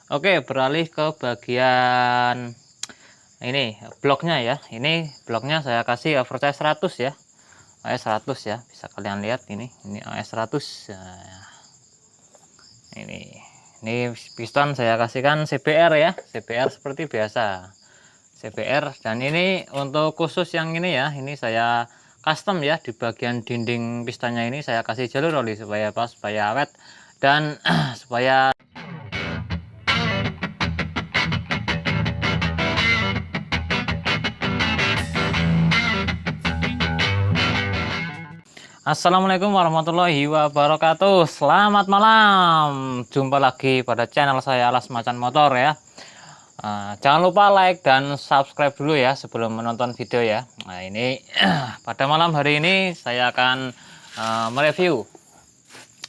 Oke, beralih ke bagian ini bloknya ya. Ini bloknya saya kasih oversize 100 ya. AS 100 ya, bisa kalian lihat ini AS 100. Nah, ini piston saya kasihkan CBR ya, CBR seperti biasa, CBR. Dan ini untuk khusus yang ini ya, ini saya custom ya, di bagian dinding pistonnya ini saya kasih jalur oli supaya pas, supaya awet dan supaya. Assalamualaikum warahmatullahi wabarakatuh. Selamat malam. Jumpa lagi pada channel saya Alas Macan Motor ya. Jangan lupa like dan subscribe dulu ya sebelum menonton video ya. Nah ini pada malam hari ini saya akan mereview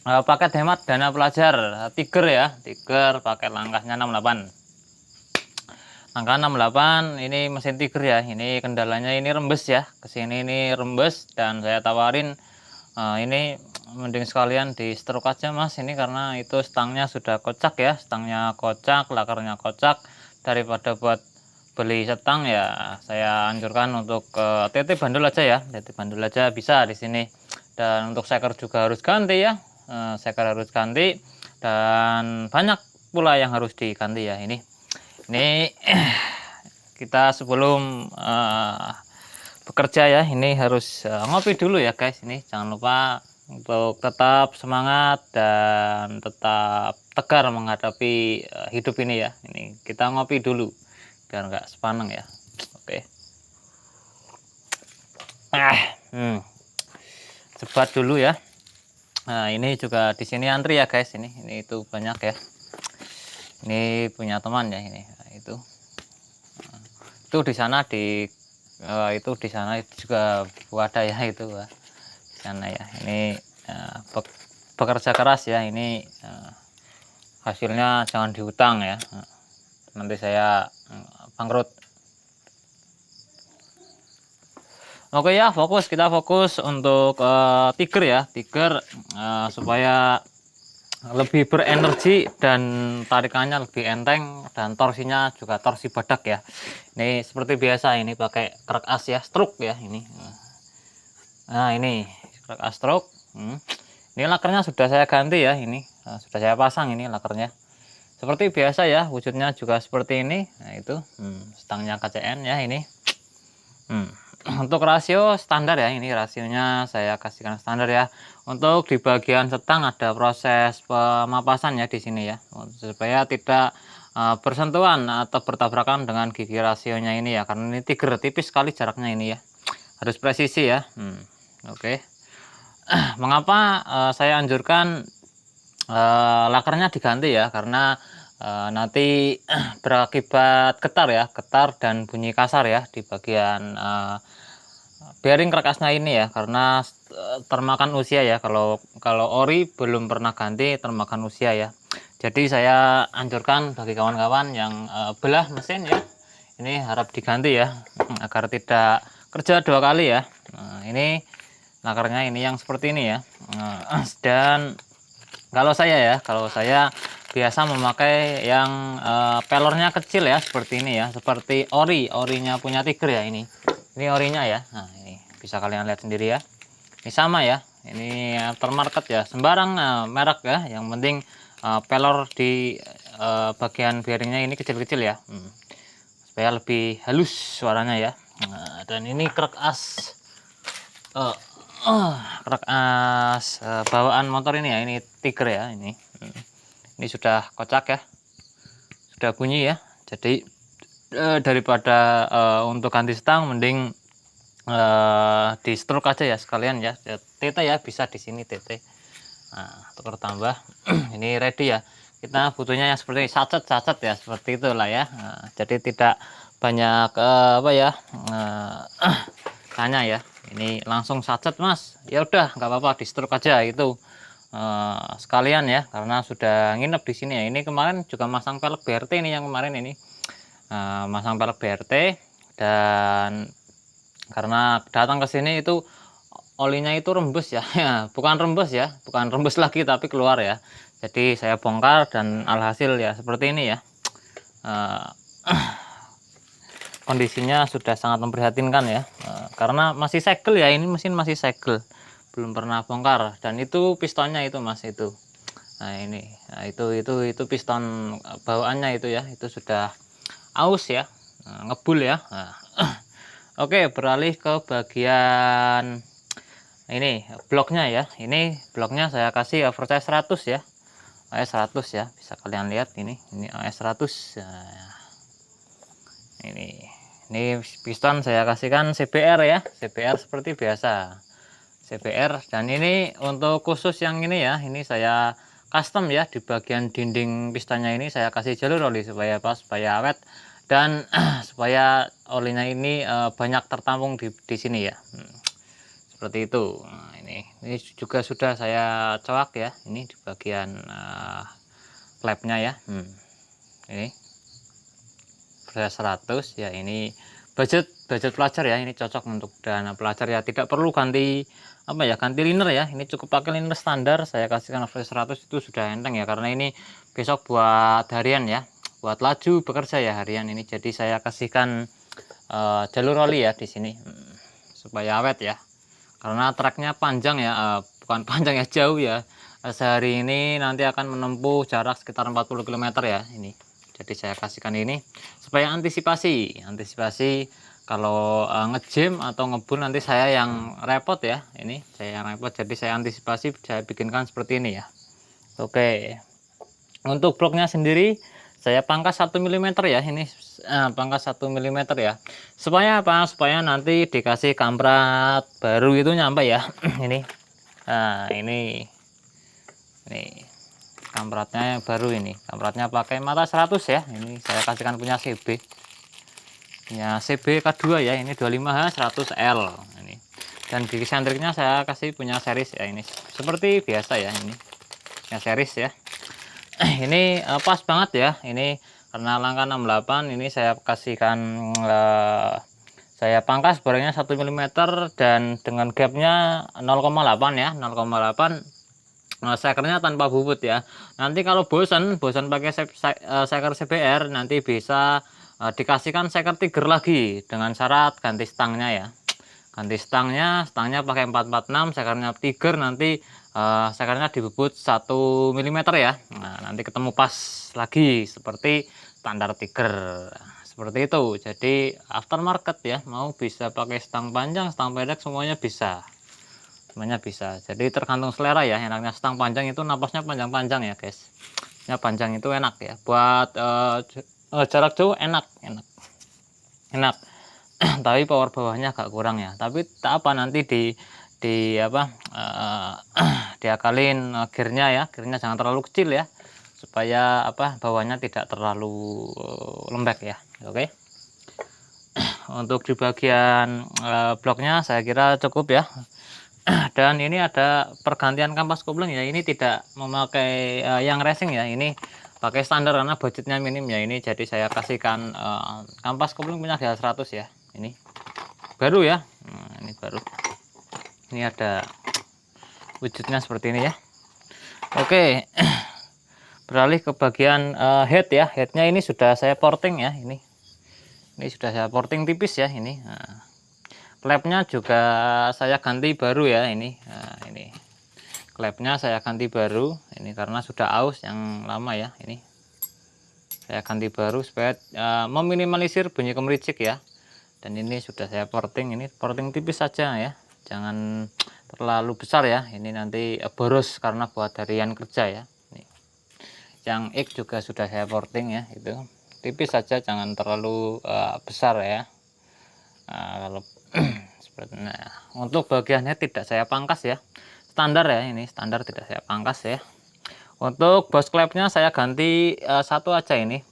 paket hemat dana pelajar Tiger ya. Tiger paket langkahnya 68. Angka 68 ini mesin Tiger ya. Ini kendalanya ini rembes ya. Kesini ini rembes dan saya tawarin ini mending sekalian di stroke aja mas, ini karena itu stangnya sudah kocak ya, stangnya kocak, lakarnya kocak. Daripada buat beli setang ya saya anjurkan untuk TT bandul aja ya, TT bandul aja bisa di sini. Dan untuk seker juga harus ganti ya, seker harus ganti dan banyak pula yang harus diganti ya. Ini kita sebelum bekerja ya, ini harus ngopi dulu ya guys. Ini jangan lupa untuk tetap semangat dan tetap tegar menghadapi hidup ini ya. Ini kita ngopi dulu biar nggak sepaneng ya. Oke. Sebat dulu ya. Nah ini juga di sini antri ya guys. Ini itu banyak ya. Ini punya teman ya ini. Nah, itu di sana itu di sana juga wadah ya, itu di sana ya. Ini bekerja keras ya, ini hasilnya jangan dihutang ya, nanti saya bangkrut. Oke ya, kita fokus untuk Tiger ya, Tiger supaya lebih berenergi dan tarikannya lebih enteng dan torsinya juga torsi badak ya. Ini seperti biasa, ini pakai krek as ya, stroke ya ini. Nah ini krek as stroke. Ini lakernya sudah saya ganti ya, ini sudah saya pasang ini lakernya. Seperti biasa ya, wujudnya juga seperti ini. Nah itu stangnya KCN ya ini. Untuk rasio standar ya, ini rasionya saya kasihkan standar ya. Untuk di bagian setang ada proses pemapasan ya di sini ya, supaya tidak bersentuhan atau bertabrakan dengan gigi rasionya ini ya, karena ini Tiger tipis sekali jaraknya ini ya, harus presisi ya. Oke. Mengapa saya anjurkan lakernya diganti ya, karena nanti berakibat getar ya, getar dan bunyi kasar ya di bagian bearing kerkasnya ini ya, karena termakan usia ya. Kalau ori belum pernah ganti, termakan usia ya. Jadi saya anjurkan bagi kawan-kawan yang belah mesin ya, ini harap diganti ya, agar tidak kerja dua kali ya. Nah, ini lakarnya ini yang seperti ini ya. Dan kalau saya biasa memakai yang pelornya kecil ya, seperti ini ya, seperti orinya punya Tiger ya ini. Ini orinya ya. Nah, ini bisa kalian lihat sendiri ya. Ini sama ya. Ini aftermarket ya. Sembarang merek ya. Yang penting pelor di bagian bearingnya ini kecil-kecil ya. Supaya lebih halus suaranya ya. Nah, dan ini krek as bawaan motor ini ya. Ini Tiger ya ini. Ini sudah kocak ya. Sudah bunyi ya. Jadi daripada untuk ganti stang, mending di stroke aja ya sekalian ya. TT ya bisa di sini TT. Nah, tukar tambah. Ini ready ya. Kita butuhnya yang seperti sacet ya, seperti itulah ya. Nah, jadi tidak banyak apa ya tanya ya. Ini langsung sacet mas. Ya udah nggak apa-apa, di stroke aja itu sekalian ya, karena sudah nginep di sini ya. Ini kemarin juga masang pelek BRT ini, yang kemarin ini masang pelek BRT. Dan karena datang ke sini itu olinya itu rembes ya, bukan rembes lagi tapi keluar ya. Jadi saya bongkar dan alhasil ya seperti ini ya. Eh, Kondisinya sudah sangat memprihatinkan ya, karena masih segel ya, ini mesin masih segel, belum pernah bongkar. Dan itu pistonnya itu mas itu, nah ini, nah itu piston bawaannya itu ya, itu sudah aus ya, ngebul ya. Nah, oke, beralih ke bagian ini bloknya ya. Ini bloknya saya kasih oversize 100 ya, AS 100 ya, bisa kalian lihat ini AS 100. Nah, ini piston saya kasihkan CBR ya, CBR seperti biasa, CBR. Dan ini untuk khusus yang ini ya, ini saya custom ya, di bagian dinding pistonnya ini saya kasih jalur oli supaya pas, supaya awet, dan supaya olinya ini banyak tertampung di sini ya. Seperti itu. Nah, ini juga sudah saya coak ya, ini di bagian flapnya ya. Ini 100 ya, ini budget pelajar ya, ini cocok untuk dana pelajar ya, tidak perlu ganti apa ya, ganti liner ya, ini cukup pakai liner standar. Saya kasihkan average 100 itu sudah enteng ya, karena ini besok buat harian ya, buat laju bekerja ya harian ini. Jadi saya kasihkan jalur oli ya di sini, supaya awet ya, karena treknya panjang ya, bukan panjang ya, jauh ya. Sehari ini nanti akan menempuh jarak sekitar 40 km ya ini. Jadi saya kasihkan ini supaya antisipasi kalau ngejam atau ngebul nanti saya yang repot ya, ini saya yang repot. Jadi saya antisipasi, saya bikinkan seperti ini ya. Oke, untuk bloknya sendiri saya pangkas 1 mm ya, ini pangkas 1 mm ya, supaya apa, supaya nanti dikasih kamprat baru itu nyampe ya. Ini nah ini kampratnya yang baru, ini kampratnya pakai mata 100 ya, ini saya kasihkan punya CB K2 ya, ini 25H 100L ini. Dan di sentriknya saya kasih punya series ya, ini seperti biasa ya, ini ya series ya. Ini pas banget ya, ini karena langkah 68, ini saya kasihkan saya pangkas borengnya 1 mm dan dengan gapnya 0,8 ya, 0,8. Sekernya tanpa bubut ya. Nanti kalau bosan pakai seker CBR, nanti bisa dikasihkan seker tiger lagi, dengan syarat ganti stangnya ya. Ganti stangnya pakai 446, sekernya tiger, nanti sekernya dibubut 1 mm ya. Nah, nanti ketemu pas lagi seperti standar tiger. Seperti itu. Jadi aftermarket ya, mau bisa pakai stang panjang, stang pendek, semuanya bisa. Jadi tergantung selera ya, enaknya stang panjang itu napasnya panjang-panjang ya guys ya, panjang itu enak ya, buat jarak jauh enak. Tapi power bawahnya agak kurang ya, tapi tak apa, nanti di apa diakalin gearnya ya, gearnya jangan terlalu kecil ya, supaya apa, bawahnya tidak terlalu lembek ya. Oke, untuk di bagian bloknya saya kira cukup ya. Dan ini ada pergantian kampas kopling ya, ini tidak memakai yang racing ya, ini pakai standar karena budgetnya minim ya ini. Jadi saya kasihkan kampas kopling punya GL 100 ya, ini baru ya. Ini baru, ini ada wujudnya seperti ini ya. Oke, beralih ke bagian head ya. Headnya ini sudah saya porting ya, ini sudah saya porting tipis ya ini. Klepnya juga saya ganti baru ya ini. Nah, ini klepnya saya ganti baru ini karena sudah aus yang lama ya, ini saya ganti baru supaya meminimalisir bunyi kemericik ya. Dan ini sudah saya porting, ini porting tipis saja ya, jangan terlalu besar ya, ini nanti boros karena buat harian kerja ya. Ini yang X juga sudah saya porting ya, itu tipis saja, jangan terlalu besar ya. Nah, kalau nah, untuk bagiannya tidak saya pangkas ya, standar ya, ini standar, tidak saya pangkas ya. Untuk bos klepnya saya ganti satu aja ini,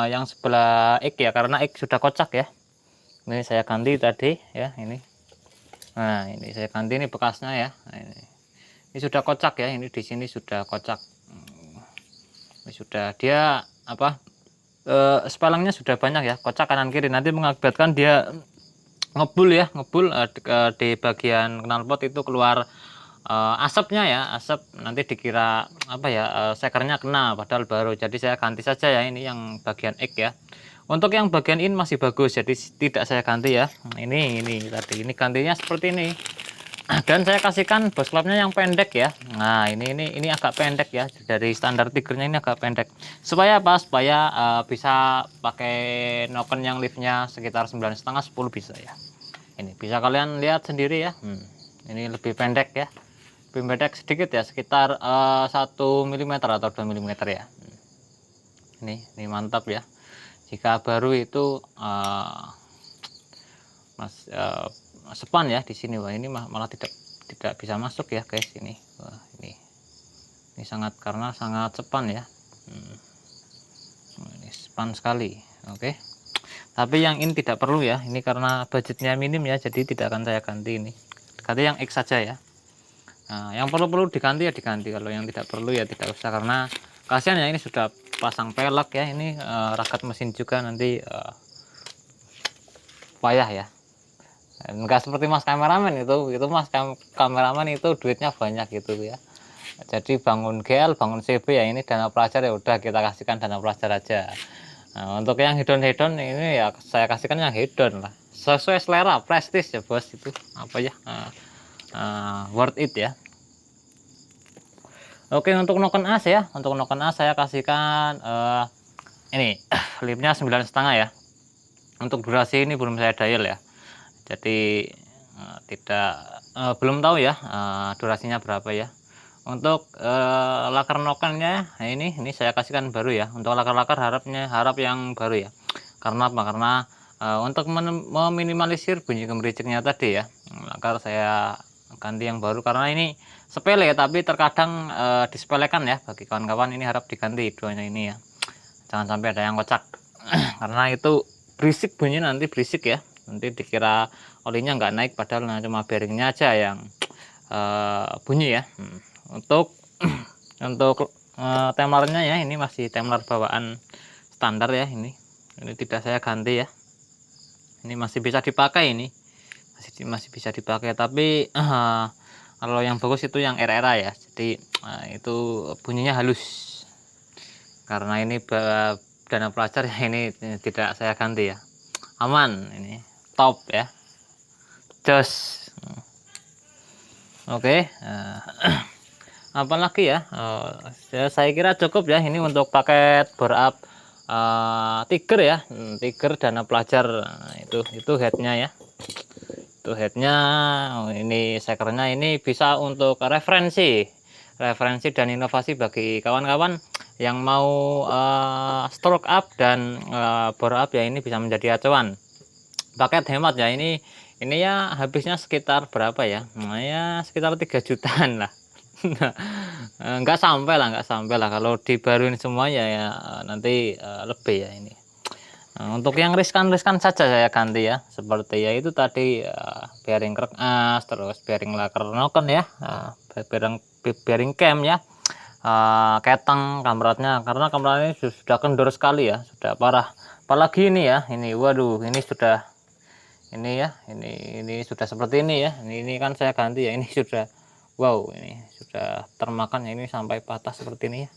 yang sebelah X ya, karena X sudah kocak ya. Ini saya ganti tadi ya, ini. Nah, ini saya ganti, ini bekasnya ya. Nah, ini sudah kocak ya, ini di sini sudah kocak. Ini sudah dia apa? Spalangnya sudah banyak ya, kocak kanan kiri, nanti mengakibatkan dia ngebul ya, ngebul di bagian knalpot itu keluar asapnya ya, asap nanti dikira apa ya, sekernya kena padahal baru. Jadi saya ganti saja ya ini yang bagian X ya. Untuk yang bagian in masih bagus, jadi tidak saya ganti ya. Ini tadi ini gantinya seperti ini. Dan saya kasihkan bos klapnya yang pendek ya. Nah, ini agak pendek ya. Dari standar Tigernya ini agak pendek. Supaya apa? Supaya bisa pakai noken yang liftnya sekitar 9,5 10 bisa ya. Ini bisa kalian lihat sendiri ya. Ini lebih pendek ya. Lebih pendek sedikit ya, sekitar 1 mm atau 2 mm ya. Ini mantap ya. Jika baru itu sepan ya di sini. Wah, ini malah tidak bisa masuk ya guys ini. Wah, ini sangat karena sangat sepan ya. Ini sepan sekali. Oke. Tapi yang ini tidak perlu ya. Ini karena budgetnya minim ya, jadi tidak akan saya ganti ini. Ganti yang X saja ya. Nah, yang perlu diganti ya diganti. Kalau yang tidak perlu ya tidak usah, karena kasihan ya ini sudah pasang pelek ya. Ini raket mesin juga nanti payah ya. Enggak seperti mas kameramen itu mas kameramen itu duitnya banyak gitu ya. Jadi bangun GL, bangun CB ya, ini dana pelajar ya udah kita kasihkan dana pelajar aja. Nah, untuk yang hedon ini ya saya kasihkan yang hedon lah, sesuai selera, prestis ya bos, itu apa ya, worth it ya. Oke, untuk noken as ya, untuk noken as saya kasihkan ini lipnya 9,5 ya. Untuk durasi ini belum saya dial ya, jadi belum tahu ya durasinya berapa ya. Untuk laker nokennya ini saya kasihkan baru ya. Untuk laker harap yang baru ya. Karena apa? Karena untuk meminimalisir bunyi gemericiknya tadi ya, laker saya ganti yang baru karena ini sepele ya, tapi terkadang disepelekan ya bagi kawan-kawan. Ini harap diganti duanya ini ya, jangan sampai ada yang kocak. Karena itu berisik, bunyi nanti berisik ya, nanti dikira olinya nggak naik padahal cuma bearingnya aja yang bunyi ya. Untuk temlarnya ya, ini masih temlar bawaan standar ya. Ini tidak saya ganti ya, ini masih bisa dipakai, ini masih bisa dipakai. Tapi kalau yang bagus itu yang RRA ya, jadi itu bunyinya halus. Karena ini dana pelajar ya, ini tidak saya ganti ya, aman, ini top ya, jos. Oke. Apalagi ya, saya kira cukup ya ini untuk paket bore up Tiger ya, Tiger dana pelajar. Itu headnya ya, itu headnya. Ini sekernya ini bisa untuk referensi dan inovasi bagi kawan-kawan yang mau stroke up dan bore up ya. Ini bisa menjadi acuan, paket hemat ya. Ini ya habisnya sekitar berapa ya, ya sekitar 3 jutaan lah. Nggak sampai lah kalau dibaruin semuanya ya, nanti lebih ya ini. Untuk yang riskan saja saya ganti ya, seperti ya itu tadi bearing krek as, terus bearing laker noken ya, bearing cam ya, keteng kamratnya, karena kamera ini sudah kendor sekali ya, sudah parah. Apalagi ini ya, ini waduh, ini sudah ini ya, ini sudah seperti ini ya. Ini kan saya ganti ya, ini sudah wow, ini sudah termakan ya, ini sampai patah seperti ini ya,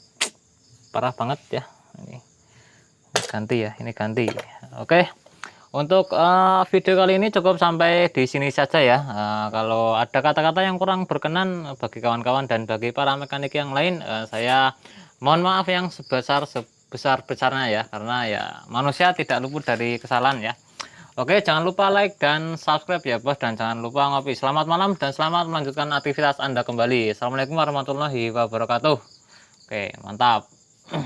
parah banget ya. Ini ganti ya, ini ganti. Oke, untuk video kali ini cukup sampai di sini saja ya. Kalau ada kata-kata yang kurang berkenan bagi kawan-kawan dan bagi para mekanik yang lain, saya mohon maaf yang sebesar-besarnya ya, karena ya manusia tidak luput dari kesalahan ya. Oke, jangan lupa like dan subscribe ya bos, dan jangan lupa ngopi. Selamat malam dan selamat melanjutkan aktivitas Anda kembali. Assalamualaikum warahmatullahi wabarakatuh. Oke, mantap.